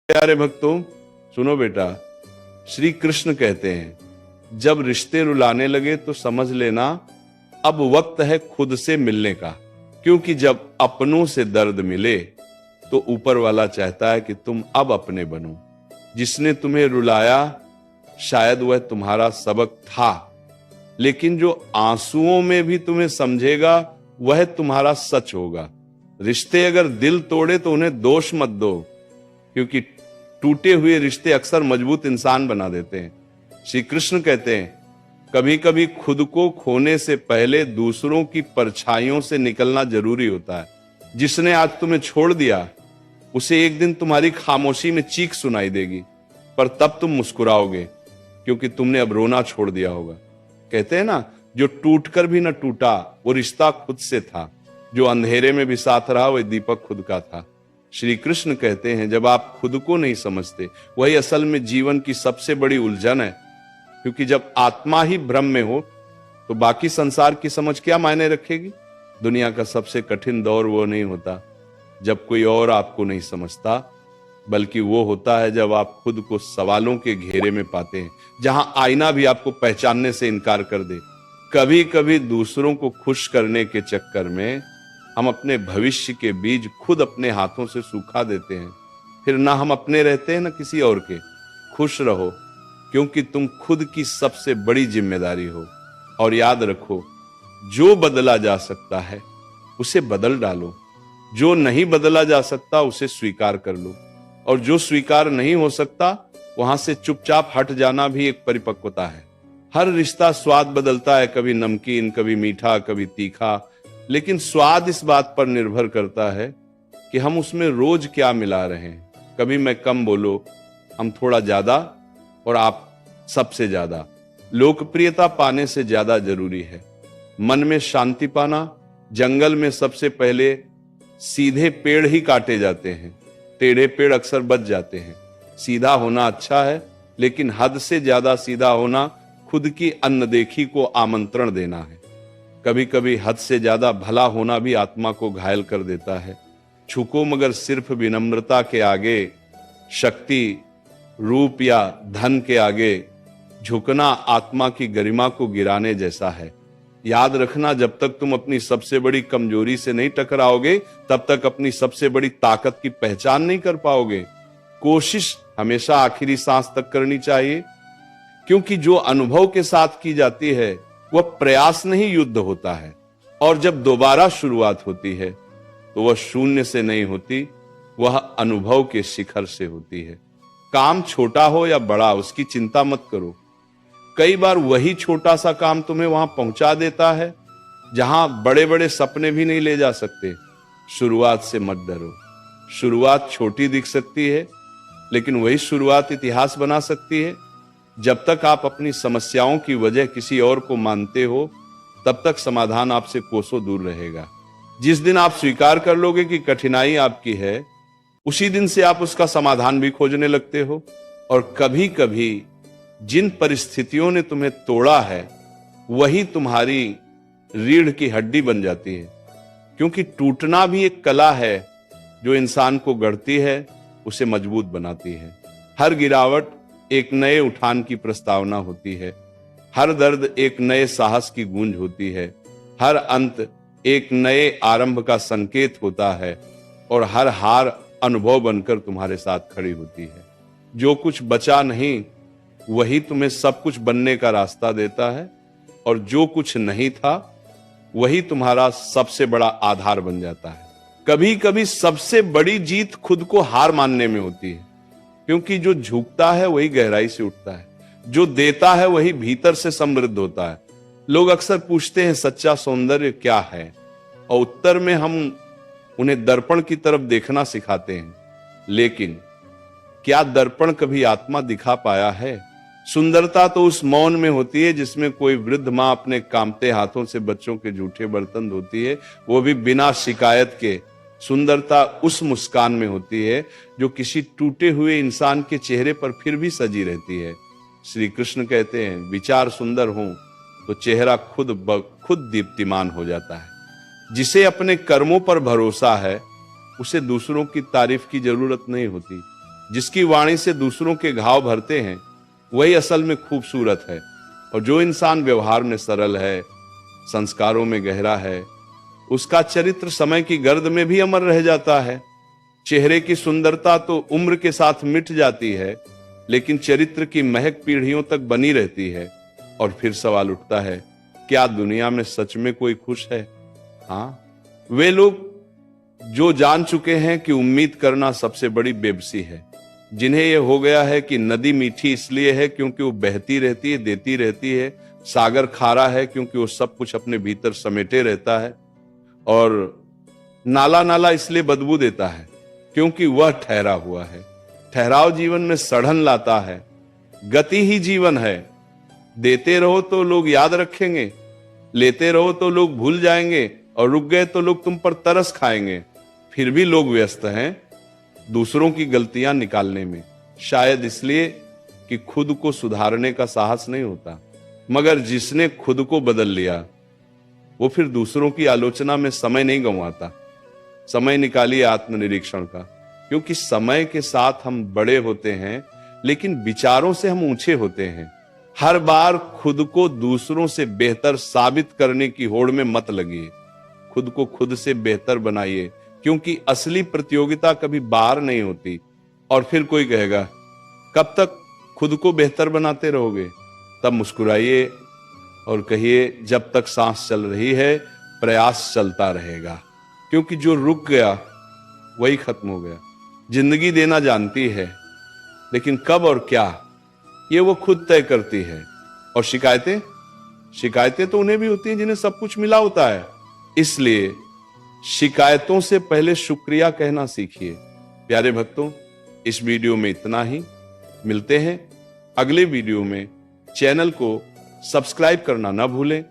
प्यारे भक्तों, सुनो बेटा, श्री कृष्ण कहते हैं जब रिश्ते रुलाने लगे तो समझ लेना अब वक्त है खुद से मिलने का, क्योंकि जब अपनों से दर्द मिले तो ऊपर वाला चाहता है कि तुम अब अपने बनो। जिसने तुम्हें रुलाया शायद वह तुम्हारा सबक था, लेकिन जो आंसुओं में भी तुम्हें समझेगा वह तुम्हारा सच होगा। रिश्ते अगर दिल तोड़े तो उन्हें दोष मत दो, क्योंकि टूटे हुए रिश्ते अक्सर मजबूत इंसान बना देते हैं। श्री कृष्ण कहते हैं कभी कभी खुद को खोने से पहले दूसरों की परछाइयों से निकलना जरूरी होता है। जिसने आज तुम्हें छोड़ दिया उसे एक दिन तुम्हारी खामोशी में चीख सुनाई देगी, पर तब तुम मुस्कुराओगे क्योंकि तुमने अब रोना छोड़ दिया होगा। कहते हैं ना, जो टूटकर भी न टूटा वो रिश्ता खुद से था, जो अंधेरे में भी साथ रहा वह दीपक खुद का था। श्री कृष्ण कहते हैं जब आप खुद को नहीं समझते वही असल में जीवन की सबसे बड़ी उलझन है, क्योंकि जब आत्मा ही भ्रम में हो तो बाकी संसार की समझ क्या मायने रखेगी। दुनिया का सबसे कठिन दौर वो नहीं होता जब कोई और आपको नहीं समझता, बल्कि वो होता है जब आप खुद को सवालों के घेरे में पाते हैं, जहां आईना भी आपको पहचानने से इनकार कर दे। कभी कभी दूसरों को खुश करने के चक्कर में हम अपने भविष्य के बीज खुद अपने हाथों से सूखा देते हैं। फिर ना हम अपने रहते हैं ना किसी और के। खुश रहो, क्योंकि तुम खुद की सबसे बड़ी जिम्मेदारी हो। और याद रखो, जो बदला जा सकता है उसे बदल डालो, जो नहीं बदला जा सकता उसे स्वीकार कर लो, और जो स्वीकार नहीं हो सकता वहां से चुपचाप हट जाना भी एक परिपक्वता है। हर रिश्ता स्वाद बदलता है, कभी नमकीन, कभी मीठा, कभी तीखा, लेकिन स्वाद इस बात पर निर्भर करता है कि हम उसमें रोज क्या मिला रहे हैं। कभी मैं कम बोलो, हम थोड़ा ज्यादा, और आप सबसे ज्यादा। लोकप्रियता पाने से ज्यादा जरूरी है मन में शांति पाना। जंगल में सबसे पहले सीधे पेड़ ही काटे जाते हैं, टेढ़े पेड़ अक्सर बच जाते हैं। सीधा होना अच्छा है, लेकिन हद से ज्यादा सीधा होना खुद की अनदेखी को आमंत्रण देना है। कभी कभी हद से ज्यादा भला होना भी आत्मा को घायल कर देता है। झुको मगर सिर्फ विनम्रता के आगे। शक्ति, रूप या धन के आगे झुकना आत्मा की गरिमा को गिराने जैसा है। याद रखना, जब तक तुम अपनी सबसे बड़ी कमजोरी से नहीं टकराओगे तब तक अपनी सबसे बड़ी ताकत की पहचान नहीं कर पाओगे। कोशिश हमेशा आखिरी सांस तक करनी चाहिए, क्योंकि जो अनुभव के साथ की जाती है वह प्रयास नहीं युद्ध होता है, और जब दोबारा शुरुआत होती है तो वह शून्य से नहीं होती, वह अनुभव के शिखर से होती है। काम छोटा हो या बड़ा उसकी चिंता मत करो। कई बार वही छोटा सा काम तुम्हें वहां पहुंचा देता है जहां बड़े बड़े सपने भी नहीं ले जा सकते। शुरुआत से मत डरो। शुरुआत छोटी दिख सकती है, लेकिन वही शुरुआत इतिहास बना सकती है। जब तक आप अपनी समस्याओं की वजह किसी और को मानते हो तब तक समाधान आपसे कोसों दूर रहेगा। जिस दिन आप स्वीकार कर लोगे कि कठिनाई आपकी है, उसी दिन से आप उसका समाधान भी खोजने लगते हो। और कभी कभी जिन परिस्थितियों ने तुम्हें तोड़ा है वही तुम्हारी रीढ़ की हड्डी बन जाती है, क्योंकि टूटना भी एक कला है जो इंसान को गढ़ती है, उसे मजबूत बनाती है। हर गिरावट एक नए उठान की प्रस्तावना होती है, हर दर्द एक नए साहस की गूंज होती है, हर अंत एक नए आरंभ का संकेत होता है, और हर हार अनुभव बनकर तुम्हारे साथ खड़ी होती है। जो कुछ बचा नहीं वही तुम्हें सब कुछ बनने का रास्ता देता है, और जो कुछ नहीं था वही तुम्हारा सबसे बड़ा आधार बन जाता है। कभी कभी सबसे बड़ी जीत खुद को हार मानने में होती है, क्योंकि जो झुकता है वही गहराई से उठता है, जो देता है वही भीतर से समृद्ध होता है। लोग अक्सर पूछते हैं सच्चा सौंदर्य क्या है, और उत्तर में हम उन्हें दर्पण की तरफ देखना सिखाते हैं, लेकिन क्या दर्पण कभी आत्मा दिखा पाया है? सुंदरता तो उस मौन में होती है जिसमें कोई वृद्ध मां अपने कांपते हाथों से बच्चों के जूठे बर्तन धोती है, वो भी बिना शिकायत के। सुंदरता उस मुस्कान में होती है जो किसी टूटे हुए इंसान के चेहरे पर फिर भी सजी रहती है। श्री कृष्ण कहते हैं विचार सुंदर हो तो चेहरा खुद दीप्तिमान हो जाता है। जिसे अपने कर्मों पर भरोसा है उसे दूसरों की तारीफ की जरूरत नहीं होती। जिसकी वाणी से दूसरों के घाव भरते हैं वही असल में खूबसूरत है। और जो इंसान व्यवहार में सरल है, संस्कारों में गहरा है, उसका चरित्र समय की गर्द में भी अमर रह जाता है। चेहरे की सुंदरता तो उम्र के साथ मिट जाती है, लेकिन चरित्र की महक पीढ़ियों तक बनी रहती है। और फिर सवाल उठता है, क्या दुनिया में सच में कोई खुश है? हाँ, वे लोग जो जान चुके हैं कि उम्मीद करना सबसे बड़ी बेबसी है, जिन्हें यह हो गया है कि नदी मीठी इसलिए है क्योंकि वो बहती रहती है, देती रहती है, सागर खारा है क्योंकि वो सब कुछ अपने भीतर समेटे रहता है, और नाला नाला इसलिए बदबू देता है क्योंकि वह ठहरा हुआ है। ठहराव जीवन में सड़न लाता है। गति ही जीवन है। देते रहो तो लोग याद रखेंगे, लेते रहो तो लोग भूल जाएंगे, और रुक गए तो लोग तुम पर तरस खाएंगे। फिर भी लोग व्यस्त हैं दूसरों की गलतियां निकालने में, शायद इसलिए कि खुद को सुधारने का साहस नहीं होता। मगर जिसने खुद को बदल लिया वो फिर दूसरों की आलोचना में समय नहीं गंवाता। समय निकालिए आत्मनिरीक्षण का, क्योंकि समय के साथ हम बड़े होते हैं, लेकिन विचारों से हम ऊंचे होते हैं। हर बार खुद को दूसरों से बेहतर साबित करने की होड़ में मत लगिए। खुद को खुद से बेहतर बनाइए, क्योंकि असली प्रतियोगिता कभी बाहर नहीं होती। और फिर कोई कहेगा, कब तक खुद को बेहतर बनाते रहोगे? तब मुस्कुराइए और कहिए, जब तक सांस चल रही है प्रयास चलता रहेगा, क्योंकि जो रुक गया वही खत्म हो गया। जिंदगी देना जानती है, लेकिन कब और क्या ये वो खुद तय करती है। और शिकायतें तो उन्हें भी होती हैं जिन्हें सब कुछ मिला होता है। इसलिए शिकायतों से पहले शुक्रिया कहना सीखिए। प्यारे भक्तों, इस वीडियो में इतना ही। मिलते हैं अगले वीडियो में। चैनल को सब्सक्राइब करना ना भूलें